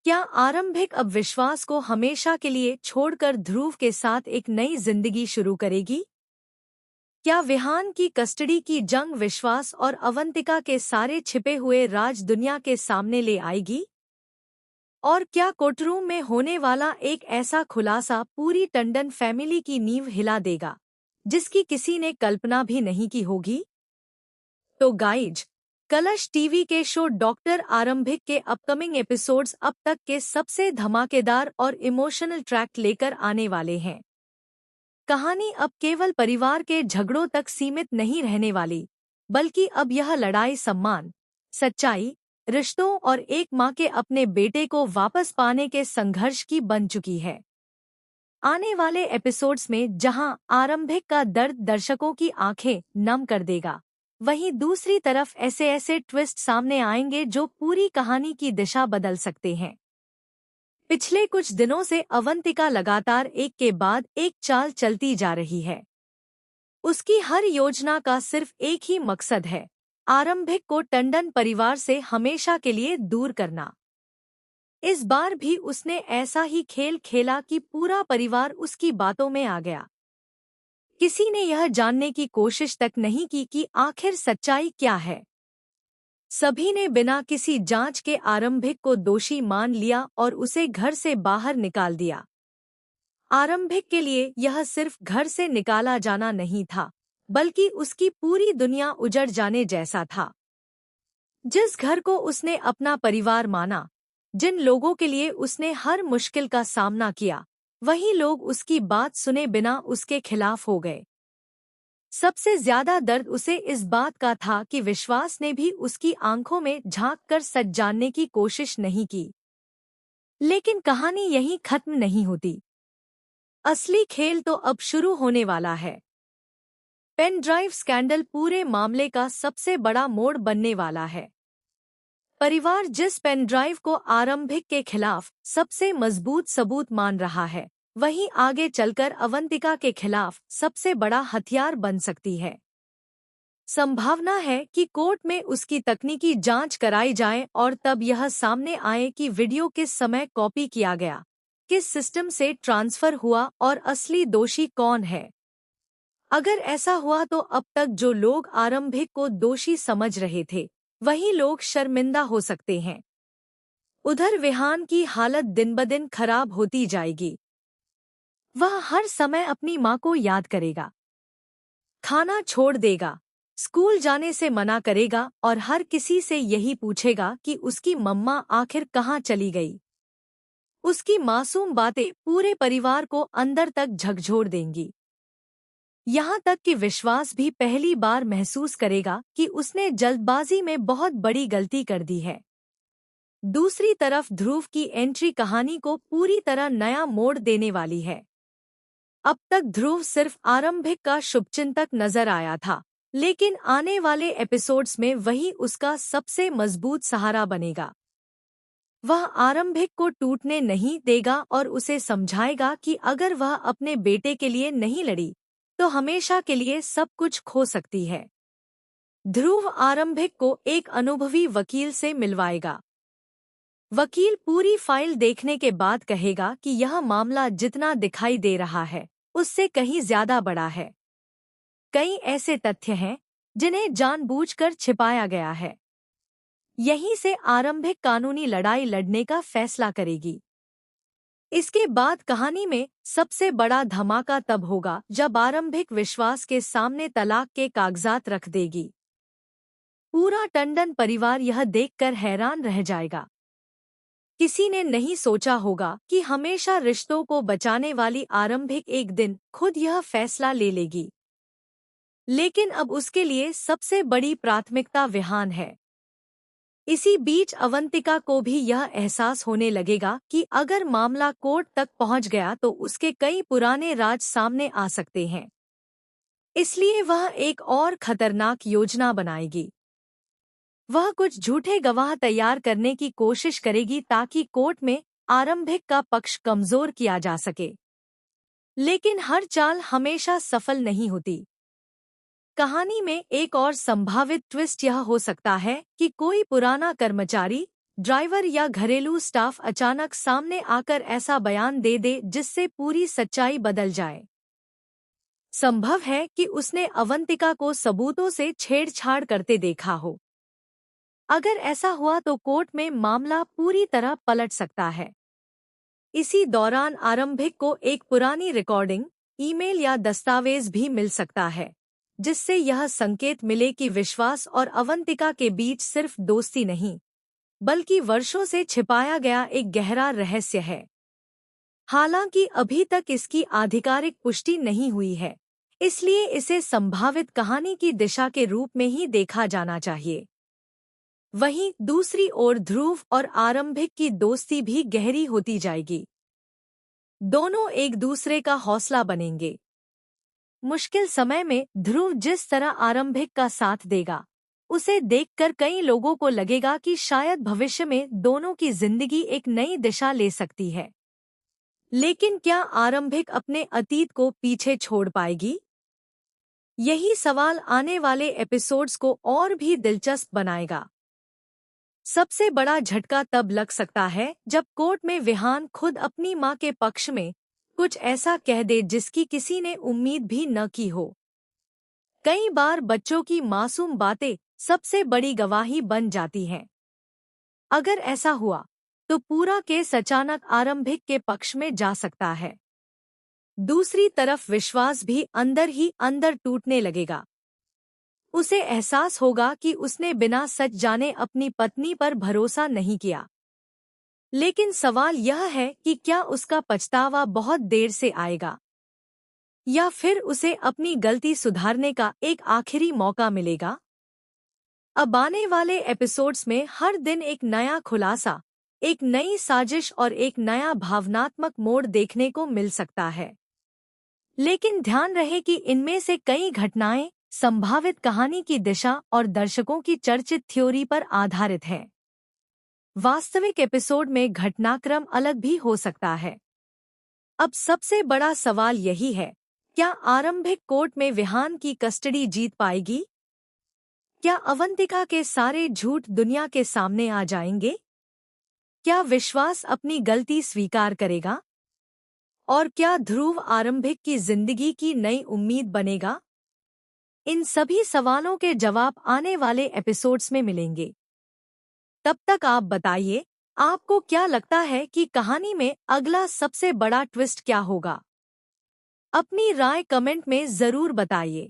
क्या आरंभिक अब विश्वास को हमेशा के लिए छोड़कर ध्रुव के साथ एक नई जिंदगी शुरू करेगी? क्या विहान की कस्टडी की जंग विश्वास और अवंतिका के सारे छिपे हुए राज दुनिया के सामने ले आएगी? और क्या कोर्टरूम में होने वाला एक ऐसा खुलासा पूरी टंडन फैमिली की नींव हिला देगा, जिसकी किसी ने कल्पना भी नहीं की होगी? तो गाइज, कलश टीवी के शो डॉक्टर आरंभिक के अपकमिंग एपिसोड्स अब तक के सबसे धमाकेदार और इमोशनल ट्रैक लेकर आने वाले हैं। कहानी अब केवल परिवार के झगड़ों तक सीमित नहीं रहने वाली, बल्कि अब यह लड़ाई सम्मान, सच्चाई, रिश्तों और एक माँ के अपने बेटे को वापस पाने के संघर्ष की बन चुकी है। आने वाले एपिसोड्स में जहां आरंभिक का दर्द दर्शकों की आंखें नम कर देगा, वहीं दूसरी तरफ ऐसे ऐसे ट्विस्ट सामने आएंगे जो पूरी कहानी की दिशा बदल सकते हैं। पिछले कुछ दिनों से अवंतिका लगातार एक के बाद एक चाल चलती जा रही है। उसकी हर योजना का सिर्फ एक ही मकसद है, आरंभिक को टंडन परिवार से हमेशा के लिए दूर करना। इस बार भी उसने ऐसा ही खेल खेला कि पूरा परिवार उसकी बातों में आ गया। किसी ने यह जानने की कोशिश तक नहीं की कि आखिर सच्चाई क्या है। सभी ने बिना किसी जांच के आरंभिक को दोषी मान लिया और उसे घर से बाहर निकाल दिया। आरंभिक के लिए यह सिर्फ घर से निकाला जाना नहीं था, बल्कि उसकी पूरी दुनिया उजड़ जाने जैसा था। जिस घर को उसने अपना परिवार माना, जिन लोगों के लिए उसने हर मुश्किल का सामना किया, वही लोग उसकी बात सुने बिना उसके खिलाफ हो गए। सबसे ज्यादा दर्द उसे इस बात का था कि विश्वास ने भी उसकी आंखों में झांक कर सच जानने की कोशिश नहीं की। लेकिन कहानी यहीं खत्म नहीं होती। असली खेल तो अब शुरू होने वाला है। पेन ड्राइव स्कैंडल पूरे मामले का सबसे बड़ा मोड़ बनने वाला है। परिवार जिस पेन ड्राइव को आरंभिक के खिलाफ सबसे मजबूत सबूत मान रहा है, वहीं आगे चलकर अवंतिका के खिलाफ सबसे बड़ा हथियार बन सकती है। संभावना है कि कोर्ट में उसकी तकनीकी जांच कराई जाए और तब यह सामने आए कि वीडियो किस समय कॉपी किया गया, किस सिस्टम से ट्रांसफर हुआ और असली दोषी कौन है। अगर ऐसा हुआ तो अब तक जो लोग आरंभिक को दोषी समझ रहे थे, वही लोग शर्मिंदा हो सकते हैं। उधर विहान की हालत दिन ब दिन खराब होती जाएगी। वह हर समय अपनी माँ को याद करेगा, खाना छोड़ देगा, स्कूल जाने से मना करेगा और हर किसी से यही पूछेगा कि उसकी मम्मा आखिर कहाँ चली गई। उसकी मासूम बातें पूरे परिवार को अंदर तक झकझोर देंगी। यहाँ तक कि विश्वास भी पहली बार महसूस करेगा कि उसने जल्दबाजी में बहुत बड़ी गलती कर दी है। दूसरी तरफ ध्रुव की एंट्री कहानी को पूरी तरह नया मोड़ देने वाली है। अब तक ध्रुव सिर्फ आरंभिक का शुभचिंतक नजर आया था, लेकिन आने वाले एपिसोड्स में वही उसका सबसे मजबूत सहारा बनेगा। वह आरंभिक को टूटने नहीं देगा और उसे समझाएगा कि अगर वह अपने बेटे के लिए नहीं लड़ी, तो हमेशा के लिए सब कुछ खो सकती है। ध्रुव आरंभिक को एक अनुभवी वकील से मिलवाएगा। वकील पूरी फाइल देखने के बाद कहेगा कि यह मामला जितना दिखाई दे रहा है, उससे कहीं ज्यादा बड़ा है। कई ऐसे तथ्य हैं जिन्हें जानबूझकर छिपाया गया है। यहीं से आरंभिक कानूनी लड़ाई लड़ने का फैसला करेगी। इसके बाद कहानी में सबसे बड़ा धमाका तब होगा जब आरंभिक विश्वास के सामने तलाक के कागजात रख देगी। पूरा टंडन परिवार यह देखकर हैरान रह जाएगा। किसी ने नहीं सोचा होगा कि हमेशा रिश्तों को बचाने वाली आरंभिक एक दिन खुद यह फैसला ले लेगी। लेकिन अब उसके लिए सबसे बड़ी प्राथमिकता विहान है। इसी बीच अवंतिका को भी यह एहसास होने लगेगा कि अगर मामला कोर्ट तक पहुंच गया तो उसके कई पुराने राज सामने आ सकते हैं। इसलिए वह एक और खतरनाक योजना बनाएगी। वह कुछ झूठे गवाह तैयार करने की कोशिश करेगी ताकि कोर्ट में आरंभिक का पक्ष कमजोर किया जा सके। लेकिन हर चाल हमेशा सफल नहीं होती। कहानी में एक और संभावित ट्विस्ट यह हो सकता है कि कोई पुराना कर्मचारी ड्राइवर या घरेलू स्टाफ अचानक सामने आकर ऐसा बयान दे दे जिससे पूरी सच्चाई बदल जाए। संभव है कि उसने अवंतिका को सबूतों से छेड़छाड़ करते देखा हो। अगर ऐसा हुआ तो कोर्ट में मामला पूरी तरह पलट सकता है। इसी दौरान आरंभिक को एक पुरानी रिकॉर्डिंग, ईमेल या दस्तावेज भी मिल सकता है, जिससे यह संकेत मिले कि विश्वास और अवंतिका के बीच सिर्फ दोस्ती नहीं, बल्कि वर्षों से छिपाया गया एक गहरा रहस्य है। हालांकि अभी तक इसकी आधिकारिक पुष्टि नहीं हुई है, इसलिए इसे संभावित कहानी की दिशा के रूप में ही देखा जाना चाहिए। वहीं दूसरी ओर ध्रुव और आरंभिक की दोस्ती भी गहरी होती जाएगी। दोनों एक दूसरे का हौसला बनेंगे। मुश्किल समय में ध्रुव जिस तरह आरंभिक का साथ देगा, उसे देखकर कई लोगों को लगेगा कि शायद भविष्य में दोनों की जिंदगी एक नई दिशा ले सकती है। लेकिन क्या आरंभिक अपने अतीत को पीछे छोड़ पाएगी? यही सवाल आने वाले एपिसोड्स को और भी दिलचस्प बनाएगा। सबसे बड़ा झटका तब लग सकता है जब कोर्ट में विहान खुद अपनी मां के पक्ष में कुछ ऐसा कह दे जिसकी किसी ने उम्मीद भी न की हो। कई बार बच्चों की मासूम बातें सबसे बड़ी गवाही बन जाती हैं। अगर ऐसा हुआ तो पूरा केस अचानक आरंभिक के पक्ष में जा सकता है। दूसरी तरफ विश्वास भी अंदर ही अंदर टूटने लगेगा। उसे एहसास होगा कि उसने बिना सच जाने अपनी पत्नी पर भरोसा नहीं किया। लेकिन सवाल यह है कि क्या उसका पछतावा बहुत देर से आएगा, या फिर उसे अपनी गलती सुधारने का एक आखिरी मौका मिलेगा। अब आने वाले एपिसोड्स में हर दिन एक नया खुलासा, एक नई साजिश और एक नया भावनात्मक मोड़ देखने को मिल सकता है। लेकिन ध्यान रहे कि इनमें से कई घटनाएं संभावित कहानी की दिशा और दर्शकों की चर्चित थ्योरी पर आधारित है। वास्तविक एपिसोड में घटनाक्रम अलग भी हो सकता है। अब सबसे बड़ा सवाल यही है, क्या आरंभिक कोर्ट में विहान की कस्टडी जीत पाएगी? क्या अवंतिका के सारे झूठ दुनिया के सामने आ जाएंगे? क्या विश्वास अपनी गलती स्वीकार करेगा? और क्या ध्रुव आरंभिक की जिंदगी की नई उम्मीद बनेगा? इन सभी सवालों के जवाब आने वाले एपिसोड्स में मिलेंगे। तब तक आप बताइए, आपको क्या लगता है कि कहानी में अगला सबसे बड़ा ट्विस्ट क्या होगा? अपनी राय कमेंट में जरूर बताइए।